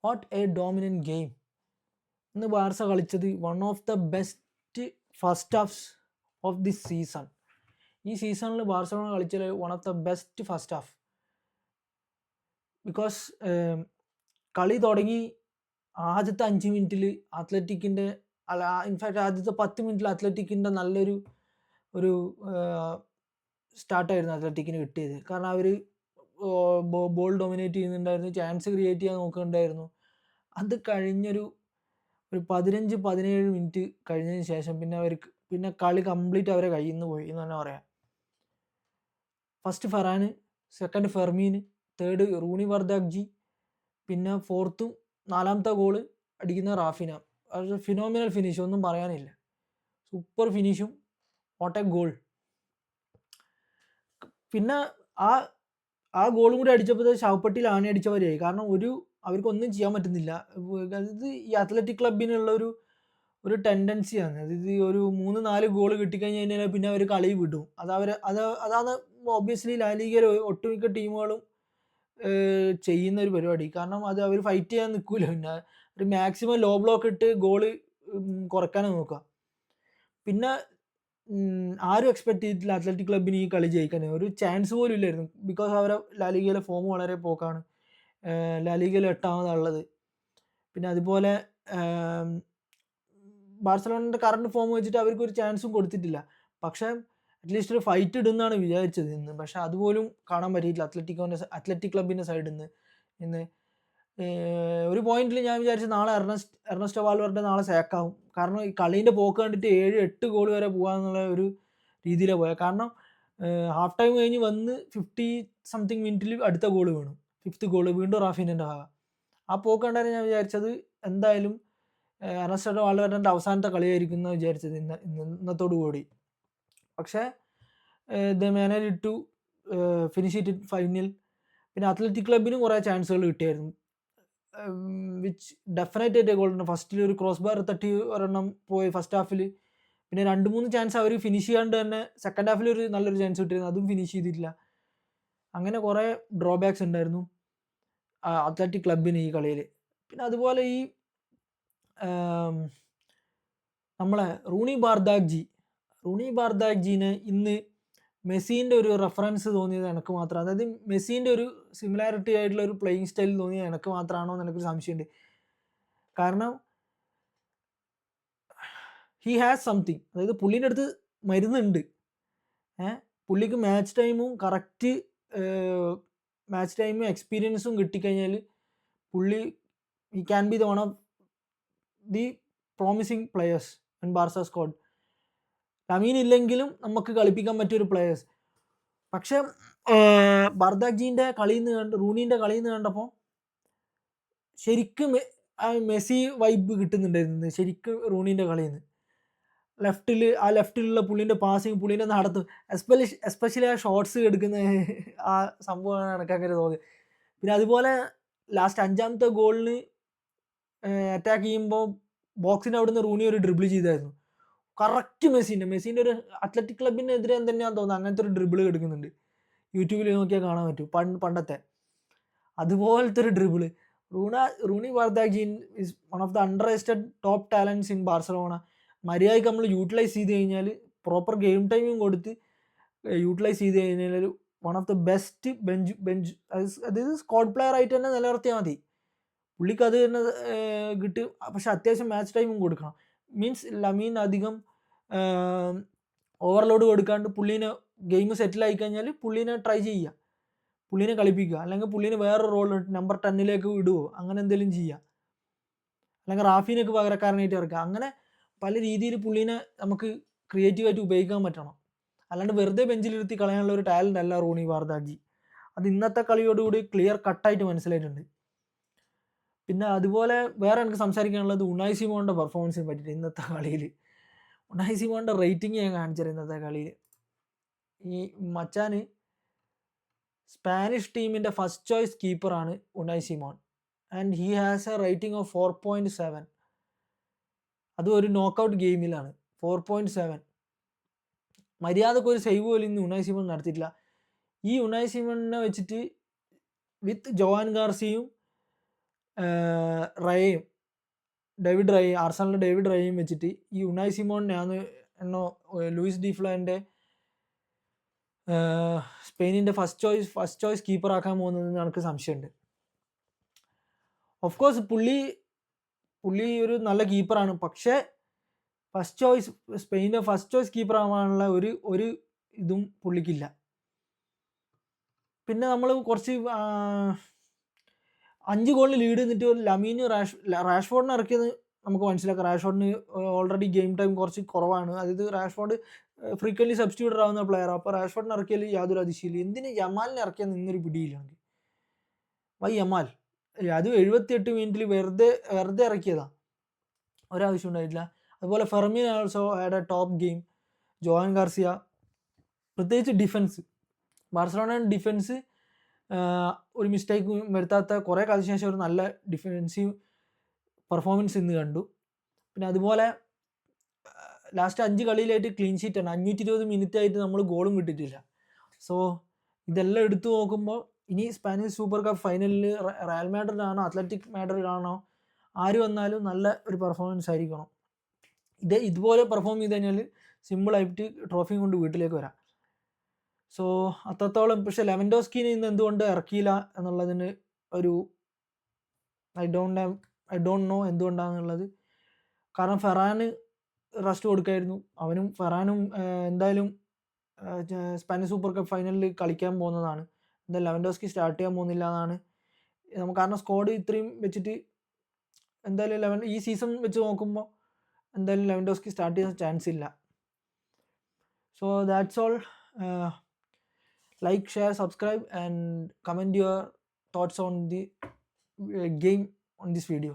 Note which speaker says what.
Speaker 1: What A dominant game. ഇന്ന് Barca കളിച്ചത് one of the best first halves of this season. ഈ സീസണിൽ Barcelona കളിച്ചത് one of the best first half. Because കളി തുടങ്ങി ആദ്യത്തെ 5 മിനിറ്റിൽ അത്ലറ്റിക്കിൻ്റെ ഇൻഫാക്റ്റ് ആദ്യത്തെ 10 മിനിറ്റിൽ അത്ലറ്റിക്കിൻ്റെ നല്ലൊരു സ്റ്റാർട്ടായിരുന്നു അത്ലറ്റിക്കിന് കിട്ടിയത്. കാരണം അവർ ബോൾ ഡൊമിനേറ്റ് ചെയ്യുന്നുണ്ടായിരുന്നു, ചാൻസ് ക്രിയേറ്റ് ചെയ്യാൻ നോക്കുന്നുണ്ടായിരുന്നു. അത് കഴിഞ്ഞൊരു 15-17 മിനിറ്റ് കഴിഞ്ഞതിന് ശേഷം പിന്നെ കളി കംപ്ലീറ്റ് അവരെ കയ്യിൽ നിന്ന് പോയി എന്ന് തന്നെ പറയാം. First Ferran, second Fermin, third Rooney വർദാഗ്ജി, പിന്നെ ഫോർത്തും 4ാമത്തെ ഗോള് അടിക്കുന്ന റാഫിന. അത് ഫിനോമിനൽ ഫിനിഷ്, ഒന്നും പറയാനില്ല. സൂപ്പർ ഫിനിഷും വാട്ട് എ ഗോൾ. പിന്നെ ആ ഗോളും കൂടി അടിച്ചപ്പോൾ ശവപ്പെട്ടിയിൽ ആണി അടിച്ചവരെയായി. കാരണം അവർക്കൊന്നും ചെയ്യാൻ പറ്റുന്നില്ല. അതായത് ഈ അത്ലറ്റിക് ക്ലബിനുള്ള ഒരു ടെൻഡൻസിയാണ്. അതായത് ഒരു 3-4 ഗോൾ കിട്ടിക്കഴിഞ്ഞാൽ പിന്നെ അവർ കളി വിടും. അതാണ് ഒബ്വിയസ്ലി ലാലിഗയിലെ ഒട്ടുമിക്ക ടീമുകളും ചെയ്യുന്ന ഒരു പരിപാടി. കാരണം അത് അവർ ഫൈറ്റ് ചെയ്യാൻ നിൽക്കില്ല. പിന്നെ ഒരു മാക്സിമം ലോ ബ്ലോക്ക് ഇട്ട് ഗോള് കുറയ്ക്കാനാണ് നോക്കുക. പിന്നെ ആരും എക്സ്പെക്ട് ചെയ്തിട്ടില്ല അത്ലറ്റിക് ക്ലബിന് ഈ കളി ജയിക്കാൻ. ഒരു ചാൻസ് പോലും ഇല്ലായിരുന്നു. ബിക്കോസ് അവരെ ലാലിഗയിലെ ഫോം വളരെ പോക്കാണ്. ലാലിഗയിൽ 8ാമതാണുള്ളത്. പിന്നെ അതുപോലെ ബാർസലോണയുടെ കറണ്ട് ഫോം വെച്ചിട്ട് അവർക്ക് ഒരു ചാൻസും കൊടുത്തിട്ടില്ല. പക്ഷേ അറ്റ്ലീസ്റ്റ് ഒരു ഫൈറ്റ് ഇടുന്നാണ് വിചാരിച്ചത് ഇന്ന്. പക്ഷെ അതുപോലും കാണാൻ പറ്റിയിട്ടില്ല അത്ലറ്റിക് ക്ലബിൻ്റെ സൈഡിൽ നിന്ന്. ഇന്ന് ഒരു പോയിന്റിൽ ഞാൻ വിചാരിച്ചു നാളെ എർണസ്റ്റോ വാൽവെർഡെ നാളെ സേക്കാവും. കാരണം ഈ കളീൻ്റെ പോക്ക് കണ്ടിട്ട് 7-8 ഗോൾ വരെ പോകാമെന്നുള്ള ഒരു രീതിയിലാണ് പോയത്. കാരണം ഹാഫ് ടൈം കഴിഞ്ഞ് വന്ന് 50 സംതിങ് മിനിറ്റിൽ അടുത്ത ഗോൾ വീണു, 5th ഗോൾ വീണ്ടും റാഫിൻ്റെ ഭാഗം. ആ പോക്ക് കണ്ടാലും ഞാൻ വിചാരിച്ചത് എന്തായാലും എർണസ്റ്റോ വാൽവെർഡെൻ്റെ അവസാനത്തെ കളിയായിരിക്കും എന്ന് വിചാരിച്ചത് ഇന്നത്തോടു കൂടി. പക്ഷേ they manage to finish it 5-0. പിന്നെ അത്ലറ്റിക് ക്ലബിനും കുറേ ചാൻസുകൾ കിട്ടിയായിരുന്നു, വിച്ച് ഡെഫിനറ്റ് ആയിട്ട് ഗോളുണ്ട്. ഫസ്റ്റിൽ ഒരു ക്രോസ് ബാർ തട്ടി ഒരെണ്ണം പോയി ഫസ്റ്റ് ഹാഫിൽ. പിന്നെ 2-3 ചാൻസ് അവർ ഫിനിഷ് ചെയ്യാണ്ട് തന്നെ സെക്കൻഡ് ഹാഫിൽ ഒരു നല്ലൊരു ചാൻസ് കിട്ടിയിരുന്നു, അതും ഫിനിഷ് ചെയ്തിട്ടില്ല. അങ്ങനെ കുറേ ഡ്രോബാക്സ് ഉണ്ടായിരുന്നു അത്ലറ്റിക് ക്ലബിന് ഈ കളിയിൽ. പിന്നെ അതുപോലെ ഈ നമ്മളെ റൂണി ബാർദാഗ്ജീനെ ഇന്ന് മെസ്സിൻ്റെ ഒരു റെഫറൻസ് തോന്നിയത് എനിക്ക് മാത്രം. അതായത് മെസ്സിൻ്റെ ഒരു സിമിലാരിറ്റി ആയിട്ടുള്ള ഒരു പ്ലേയിങ് സ്റ്റൈൽ തോന്നിയത് എനിക്ക് മാത്രമാണോ എന്ന് എനിക്കൊരു സംശയമുണ്ട്. കാരണം ഹി ഹാസ് സംതിങ്. അതായത് പുള്ളീൻ്റെ അടുത്ത് മരുന്നുണ്ട്. പുള്ളിക്ക് മാച്ച് ടൈമും കറക്റ്റ് മാച്ച് ടൈമും എക്സ്പീരിയൻസും കിട്ടിക്കഴിഞ്ഞാൽ പുള്ളി he can be the one of the promising players in Barca squad. Lamine ഇല്ലെങ്കിലും നമുക്ക് കളിപ്പിക്കാൻ പറ്റിയൊരു പ്ലെയേഴ്സ്. പക്ഷെ ബാർദാഗ്ജീൻ്റെ കളിയിൽ നിന്ന് റൂണീൻ്റെ കളിയിൽ നിന്ന് കണ്ടപ്പോൾ ശരിക്കും മെസ്സി വൈബ് കിട്ടുന്നുണ്ടായിരുന്നു ശരിക്കും റൂണീൻ്റെ കളിയിൽ നിന്ന്. ലെഫ്റ്റിലുള്ള പുള്ളീൻ്റെ പാസിങ്, പുള്ളീൻ്റെ നടത്തും, എസ്പെഷ്യലി ആ ഷോട്ട്സ് എടുക്കുന്ന ആ സംഭവമാണ് എനിക്ക് അങ്ങനെ തോന്നിയത്. പിന്നെ അതുപോലെ ലാസ്റ്റ് 5ാമത്തെ ഗോളിന് അറ്റാക്ക് ചെയ്യുമ്പോൾ ബോക്സിൻ്റെ അവിടെ നിന്ന് റൂണി ഒരു ഡ്രിബിൾ ചെയ്തായിരുന്നു. കറക്റ്റ് മെസ്സിൻ്റെ ഒരു അത്ലറ്റിക് ക്ലബിനെതിരെ തന്നെയാണെന്ന് തോന്നുന്നത് അങ്ങനത്തെ ഒരു ഡ്രിബിൾ എടുക്കുന്നുണ്ട്. യൂട്യൂബിൽ നോക്കിയാൽ കാണാൻ പറ്റും. പണ്ടത്തെ അതുപോലത്തെ ഒരു dribble. Roony Bardghji is one of the underestimated top talents in Barcelona. മര്യാദയ്ക്ക് നമ്മൾ യൂട്ടിലൈസ് ചെയ്ത് കഴിഞ്ഞാൽ, പ്രോപ്പർ ഗെയിം ടൈമും കൊടുത്ത് യൂട്ടിലൈസ് ചെയ്ത് കഴിഞ്ഞാൽ ഒരു one of the best bench അതായത് സ്ക്വാഡ് പ്ലെയർ ആയിട്ട് തന്നെ നിലനിർത്തിയാൽ മതി. പുള്ളിക്ക് അത് തന്നെ കിട്ടും. പക്ഷെ അത്യാവശ്യം മാച്ച് ടൈമും കൊടുക്കണം. മീൻസ് ലമീൻ അധികം ഓവർലോഡ് കൊടുക്കാണ്ട് പുള്ളീനെ ഗെയിം സെറ്റിലായി കഴിഞ്ഞാൽ പുള്ളീനെ ട്രൈ ചെയ്യുക, പുള്ളീനെ കളിപ്പിക്കുക. അല്ലെങ്കിൽ പുള്ളീനെ വേറെ റോൾ നമ്പർ 10ലേക്ക് വിടുവോ, അങ്ങനെ എന്തെങ്കിലും ചെയ്യുക. അല്ലെങ്കിൽ റാഫിനൊക്കെ പകരക്കാരനായിട്ട് ഇറക്കുക. അങ്ങനെ പല രീതിയിൽ പുള്ളീനെ നമുക്ക് ക്രിയേറ്റീവായിട്ട് ഉപയോഗിക്കാൻ പറ്റണം. അല്ലാണ്ട് വെറുതെ ബെഞ്ചിലിരുത്തി കളയാനുള്ള ഒരു ടാലൻ്റ് അല്ല റൂണി ബാർദാഗ്ജി. അത് ഇന്നത്തെ കളിയോടുകൂടി ക്ലിയർ കട്ടായിട്ട് മനസ്സിലായിട്ടുണ്ട്. പിന്നെ അതുപോലെ വേറെ എനിക്ക് സംസാരിക്കാനുള്ളത് ഉണായ് സിമോണിൻ്റെ പെർഫോമൻസിനെ പറ്റിയിട്ട്. ഇന്നത്തെ കളിയിൽ ഉണായ് സിമോണിൻ്റെ റേറ്റിംഗ് ഞാൻ കാണിച്ചത് ഇന്നത്തെ കളിയിൽ. ഈ മച്ചാന് സ്പാനിഷ് ടീമിൻ്റെ ഫസ്റ്റ് ചോയ്സ് കീപ്പറാണ് Unai Simon. And he has a rating of 4.7. അതും ഒരു നോക്കൗട്ട് ഗെയിമിലാണ് 4.7. മര്യാദക്ക് ഒരു സേവ് പോലും ഇന്ന് ഉണായ് സിമോൺ നടത്തിയിട്ടില്ല. ഈ ഉണായ് സിമോണിനെ വെച്ചിട്ട് വിത്ത് ജോവാൻ ഗാർസിയും റയയും ഡേവിഡ് റയ, ആർസണലിൻ്റെ ഡേവിഡ് റയയും വെച്ചിട്ട് ഈ യുണായ് സിമോണിനെയാണ് ലൂയിസ് ഡി ഫ്ലോൻ്റെ സ്പെയിനിൻ്റെ ഫസ്റ്റ് ചോയ്സ് കീപ്പർ ആക്കാൻ പോകുന്നതെന്ന് എനിക്ക് സംശയമുണ്ട്. ഓഫ് കോഴ്സ് പുള്ളി ഒരു നല്ല കീപ്പറാണ്. പക്ഷേ സ്പെയിനിൻ്റെ ഫസ്റ്റ് ചോയ്സ് കീപ്പർ ആവാനുള്ള ഒരു ഇതും പുള്ളിക്കില്ല. പിന്നെ നമ്മൾ കുറച്ച് 5 ഗോളിന് ലീഡ് നിന്നിട്ട് ലമീന് റാഷ്ഫോർഡിനെ ഇറക്കിയത് നമുക്ക് മനസ്സിലാക്കാം. റാഷ്ഫോർഡിന് ഓൾറെഡി ഗെയിം ടൈം കുറച്ച് കുറവാണ്. അതായത് റാഷ്ഫോർഡ് ഫ്രീക്വൻ്റ്ലി സബ്സ്റ്റിറ്റ്യൂട്ടർ ആവുന്ന പ്ലെയറാണ്. അപ്പോൾ റാഷ്ഫോർഡിനെ ഇറക്കിയാൽ യാതൊരു അതിശയില്ല. എന്തിന് യമാലിനെ ഇറക്കിയാൽ നിന്നൊരു പിടിയില്ല എനിക്ക്. യമാൽ അത് 78 മിനിറ്റിൽ വെറുതെ ഇറക്കിയതാണ്, ഒരാവശ്യം ഉണ്ടായിട്ടില്ല. അതുപോലെ Fermin also had A top game. Joan Garcia, പ്രത്യേകിച്ച് ഡിഫൻസ്, ബാർസലോണ ഡിഫൻസ് ഒരു മിസ്റ്റേക്ക് വരുത്താത്ത കുറേ കാലത്തിന് ശേഷം ഒരു നല്ല ഡിഫൻസീവ് പെർഫോമൻസ് ഇന്ന് കണ്ടു. പിന്നെ അതുപോലെ ലാസ്റ്റ് 5 കളിയിലായിട്ട് ക്ലീൻ ഷീറ്റാണ്. 520 മിനിറ്റ് ആയിട്ട് നമ്മൾ ഗോളും കിട്ടിയിട്ടില്ല. സോ ഇതെല്ലാം എടുത്തു നോക്കുമ്പോൾ ഇനി സ്പാനിഷ് സൂപ്പർ കപ്പ് ഫൈനലിൽ റയൽ മാഡ്രിഡാണോ അത്ലറ്റിക് മാഡ്രിഡാണോ ആര് വന്നാലും നല്ല ഒരു പെർഫോമൻസ് ആയിരിക്കണം. ഇതുപോലെ പെർഫോം ചെയ്ത് കഴിഞ്ഞാൽ സിമ്പിളായിട്ട് ട്രോഫിയും കൊണ്ട് വീട്ടിലേക്ക് വരാം. സോ അത്രത്തോളം. പക്ഷേ ലെവൻഡോസ്കിനെ ഇന്ന് എന്തുകൊണ്ട് ഇറക്കിയില്ല എന്നുള്ളതിന് ഒരു ഐ ഡോണ്ട് നോ എന്തുകൊണ്ടാണെന്നുള്ളത്. കാരണം ഫെറാന് റെസ്റ്റ് കൊടുക്കായിരുന്നു. ഫെറാനും എന്തായാലും സ്പാനിഷ് സൂപ്പർ കപ്പ് ഫൈനലിൽ കളിക്കാൻ പോകുന്നതാണ്. എന്തായാലും ലെവൻഡോസ്കി സ്റ്റാർട്ട് ചെയ്യാൻ പോകുന്നില്ല എന്നാണ് കാരണം സ്ക്വാഡ് ഇത്രയും വെച്ചിട്ട് എന്തായാലും ഈ സീസൺ വെച്ച് നോക്കുമ്പോൾ എന്തായാലും ലെവൻഡോസ്കി സ്റ്റാർട്ട് ചെയ്യാൻ ചാൻസ് ഇല്ല. So that's all. Like, share, subscribe and comment your thoughts on the game on this video.